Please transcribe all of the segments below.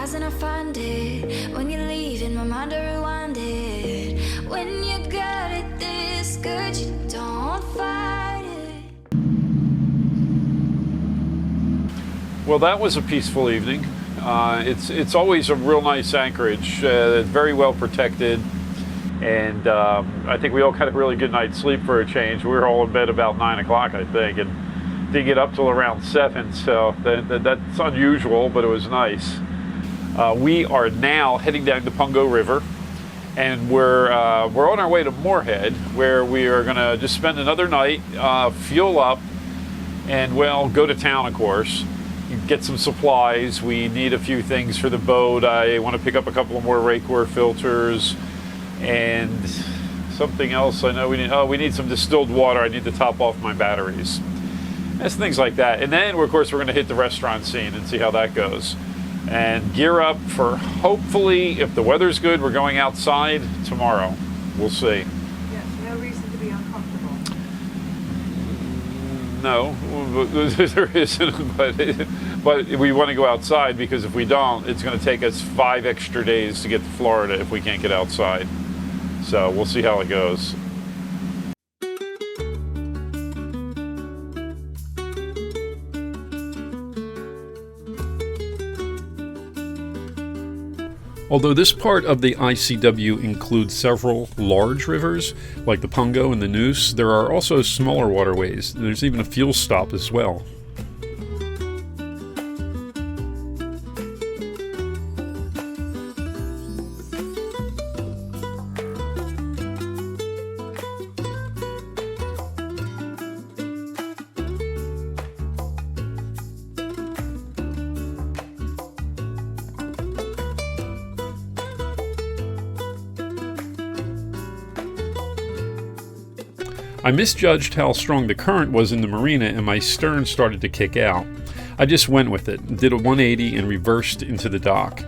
rising, I find it. When you're leaving, my mind I rewind it. When you got it this good, you don't fight it. Well, that was a peaceful evening. It's always a real nice anchorage. It's very well protected, and I think we all had a really good night's sleep for a change. We were all in bed about 9 o'clock, I think, and didn't get up till around 7. So that's unusual, but it was nice. We are now heading down the Pungo River, and we're on our way to Morehead, where we are going to just spend another night, fuel up, and well, go to town, of course. Get some supplies. We need a few things for the boat. I want to pick up a couple of more Raycor filters and something else I know we need. Oh, we need some distilled water. I need to top off my batteries. That's things like that. And then, of course, we're going to hit the restaurant scene and see how that goes. And gear up for, hopefully, if the weather's good, we're going outside tomorrow. We'll see. Yes, no reason to be uncomfortable. No, there isn't, but we want to go outside, because if we don't, it's going to take us 5 extra days to get to Florida if we can't get outside. So we'll see how it goes. Although this part of the ICW includes several large rivers, like the Pungo and the Neuse, there are also smaller waterways. There's even a fuel stop as well. I misjudged how strong the current was in the marina, and my stern started to kick out. I just went with it, did a 180 and reversed into the dock.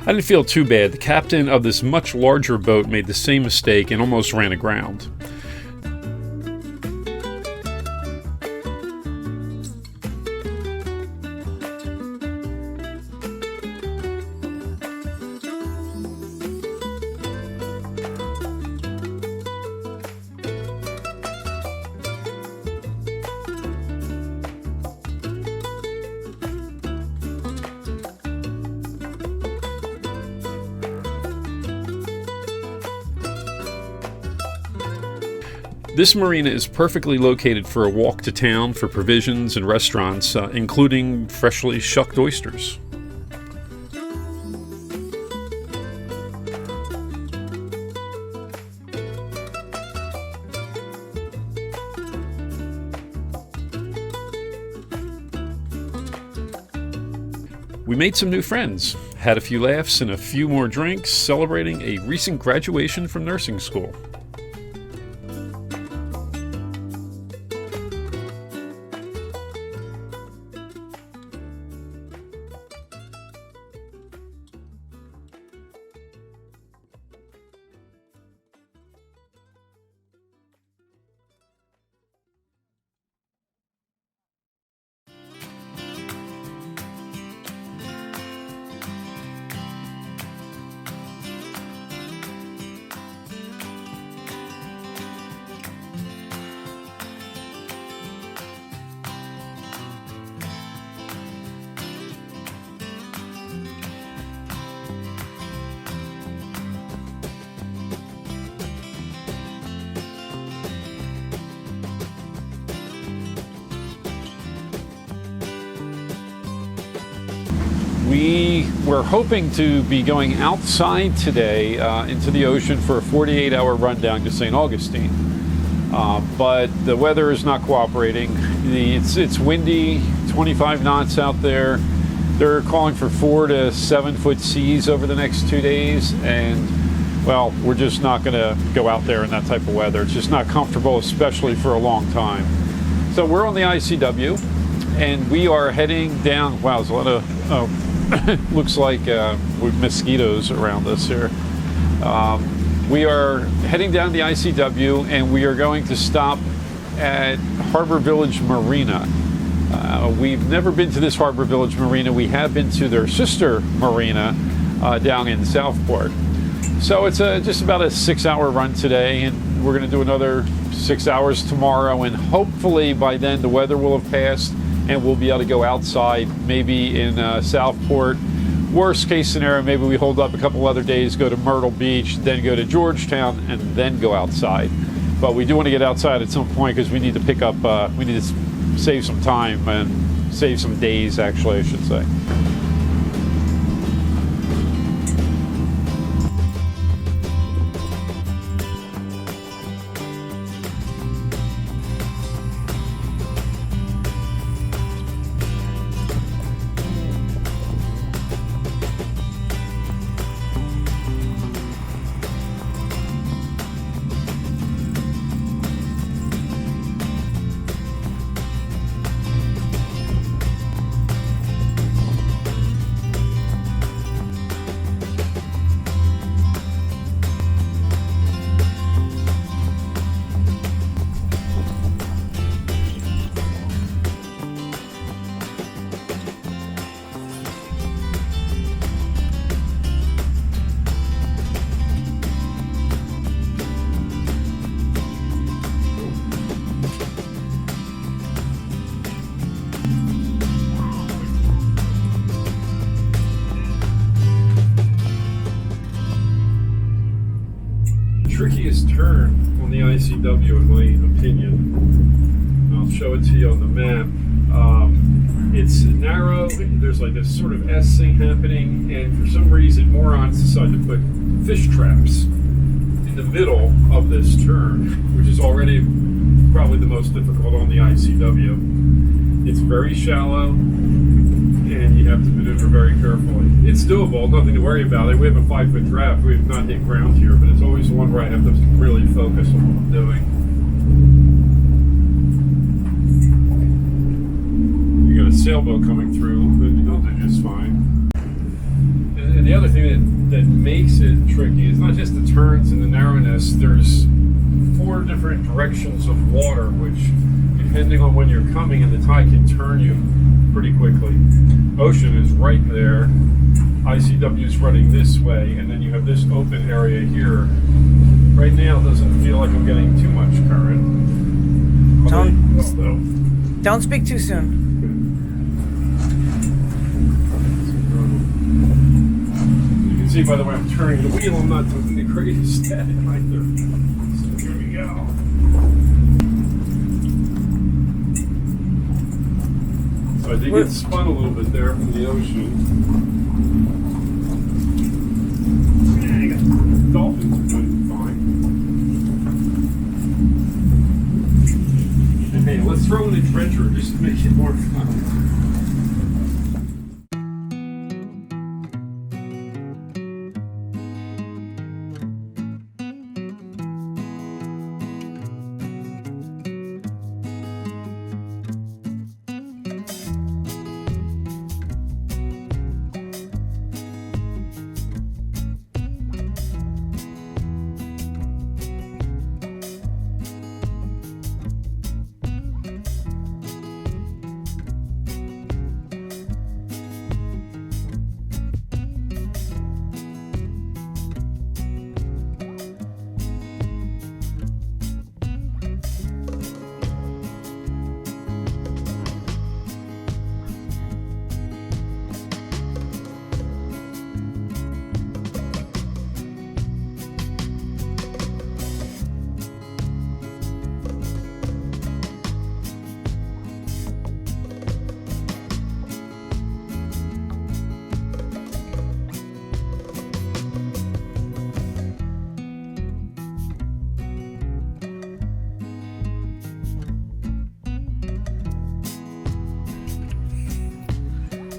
I didn't feel too bad. The captain of this much larger boat made the same mistake and almost ran aground. This marina is perfectly located for a walk to town for provisions and restaurants, including freshly shucked oysters. We made some new friends, had a few laughs and a few more drinks, celebrating a recent graduation from nursing school. We were hoping to be going outside today into the ocean for a 48-hour run down to St. Augustine, but the weather is not cooperating. It's windy, 25 knots out there. They're calling for 4 to 7 foot seas over the next 2 days, and well, we're just not going to go out there in that type of weather. It's just not comfortable, especially for a long time. So we're on the ICW, and we are heading down. Wow, there's a lot of looks like with mosquitoes around us here. We are heading down the ICW, and we are going to stop at Harbor Village Marina. We've never been to this Harbor Village Marina. We have been to their sister marina down in Southport. So it's just about a 6-hour run today, and we're going to do another 6 hours tomorrow, and hopefully by then the weather will have passed and we'll be able to go outside, maybe in Southport. Worst case scenario, maybe we hold up a couple other days, go to Myrtle Beach, then go to Georgetown, and then go outside. But we do want to get outside at some point because we need to pick up, we need to save some time and save some days, actually, I should say. Trickiest turn on the ICW, in my opinion. I'll show it to you on the map. It's narrow, there's like this sort of S thing happening, and for some reason morons decided to put fish traps in the middle of this turn, which is already probably the most difficult on the ICW. It's very shallow, and you have to maneuver very carefully. It's doable, nothing to worry about. We have a 5-foot draft. We have not hit ground here, but it's always the one where I have to really focus on what I'm doing. You got a sailboat coming through, but you'll do just fine. And the other thing that makes it tricky is not just the turns and the narrowness. There's 4 different directions of water, which, depending on when you're coming, and the tide can turn you pretty quickly. Ocean is right there. ICW is running this way, and then you have this open area here. Right now, it doesn't feel like I'm getting too much current. Don't speak too soon. You can see by the way I'm turning the wheel, I'm not doing the greatest static either. So here we go. So I did get spun a little bit there from the ocean. Yeah, I got dolphins are doing fine. And hey, let's throw in a dredger just to make it more fun.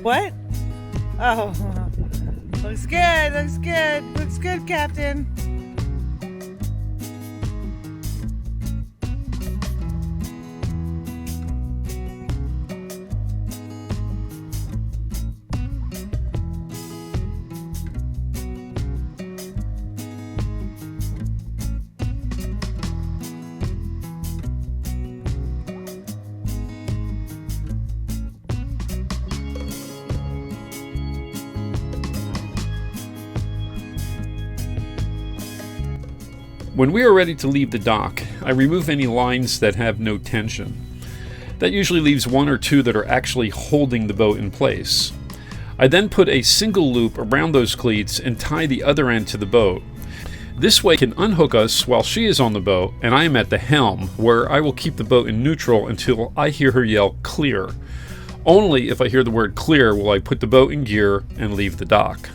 What? Oh, looks good, looks good, looks good, Captain. When we are ready to leave the dock, I remove any lines that have no tension. That usually leaves one or two that are actually holding the boat in place. I then put a single loop around those cleats and tie the other end to the boat. This way can unhook us while she is on the boat and I am at the helm, where I will keep the boat in neutral until I hear her yell clear. Only if I hear the word clear will I put the boat in gear and leave the dock.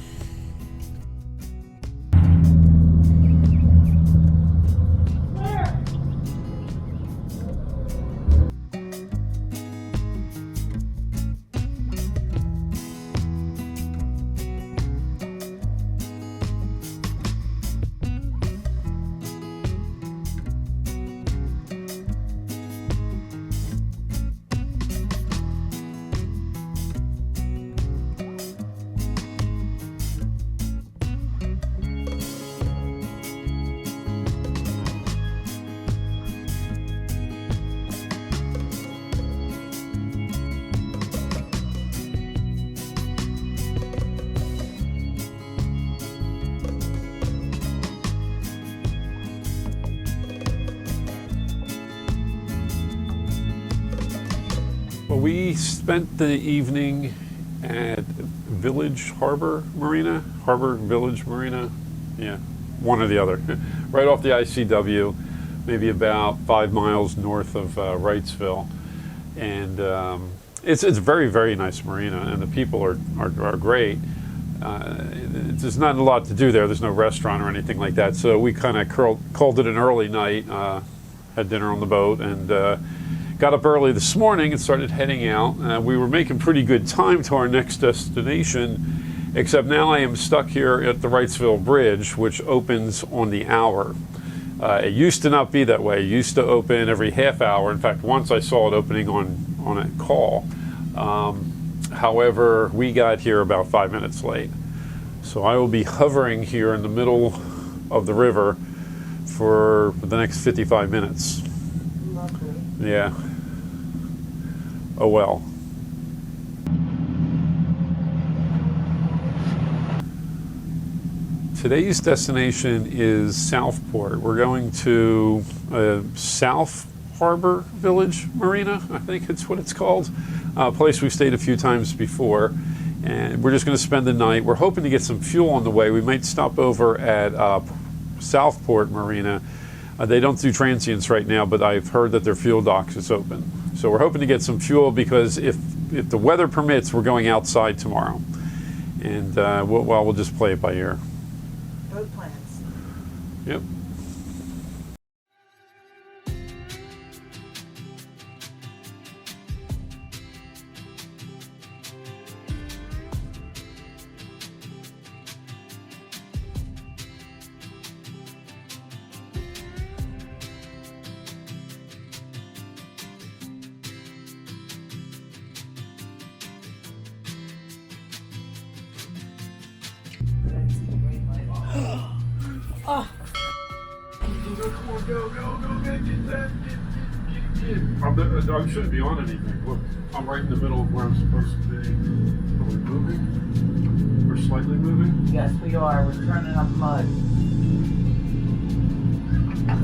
Well, we spent the evening at Village Harbor Marina, Harbor Village Marina, yeah, one or the other, right off the ICW, maybe about 5 miles north of Wrightsville, and it's a very, very nice marina, and the people are great. There's not a lot to do there. There's no restaurant or anything like that, so we kind of called it an early night, had dinner on the boat, and got up early this morning and started heading out. We were making pretty good time to our next destination, except now I am stuck here at the Wrightsville Bridge, which opens on the hour. It used to not be that way. It used to open every half hour. In fact, once I saw it opening on a call. However, we got here about 5 minutes late. So I will be hovering here in the middle of the river for the next 55 minutes. Lovely. Yeah. Oh well. Today's destination is Southport. We're going to South Harbor Village Marina, I think it's what it's called. A place we've stayed a few times before. And we're just going to spend the night. We're hoping to get some fuel on the way. We might stop over at Southport Marina. They don't do transients right now, but I've heard that their fuel docks is open. So we're hoping to get some fuel because if the weather permits, we're going outside tomorrow. And we'll just play it by ear. Boat plans. Yep. Oh, Come on, go, get that. I shouldn't be on anything. Look, I'm right in the middle of where I'm supposed to be. Are we moving? We're slightly moving? Yes, we are. We're turning up mud.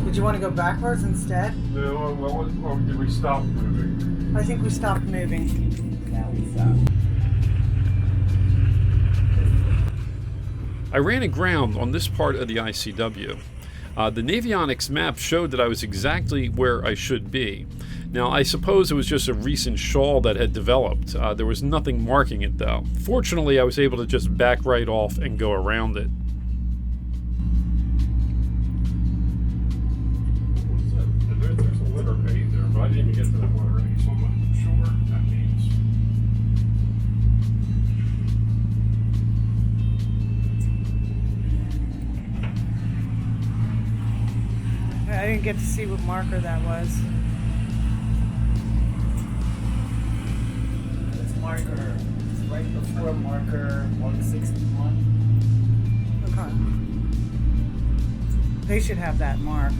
did you want to go backwards instead? No, well, did we stop moving? I think we stopped moving. Now we stop. I ran aground on this part of the ICW. The Navionics map showed that I was exactly where I should be. Now, I suppose it was just a recent shoal that had developed. There was nothing marking it, though. Fortunately, I was able to just back right off and go around it. There's a litter bait there, but I didn't even get to that one already, so I'm not sure what that means. I didn't get to see what marker that was. It's marker. It's right before marker 161. Okay. They should have that marked.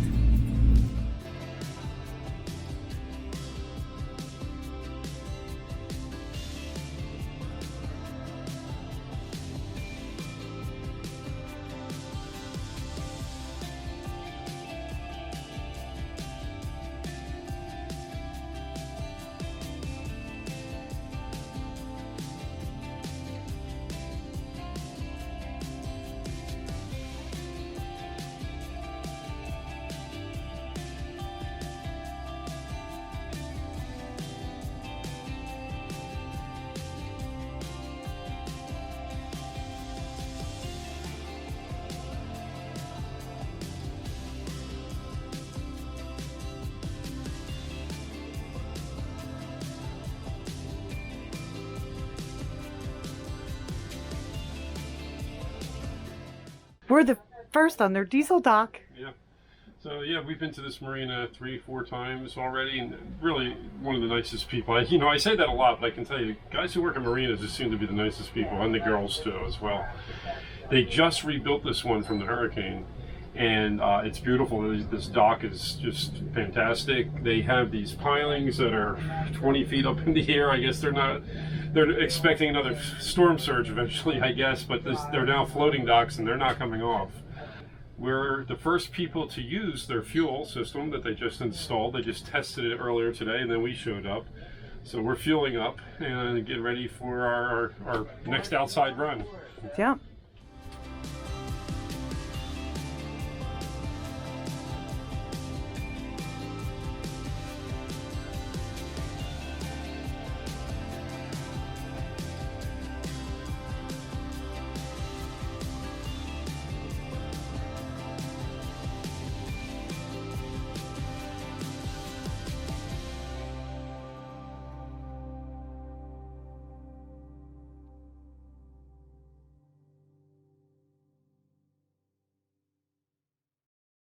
We're the first on their diesel dock. Yeah. So yeah, we've been to this marina 3-4 times already, and really one of the nicest people. I say that a lot, but I can tell you, guys who work in marinas just seem to be the nicest people, and the girls too as well. They just rebuilt this one from the hurricane, and it's beautiful. This dock is just fantastic. They have these pilings that are 20 feet up in the air. I guess they're expecting another storm surge eventually, I guess, but they're now floating docks and they're not coming off. We're the first people to use their fuel system that they just installed. They just tested it earlier today, and then we showed up. So we're fueling up and getting ready for our next outside run. Yeah.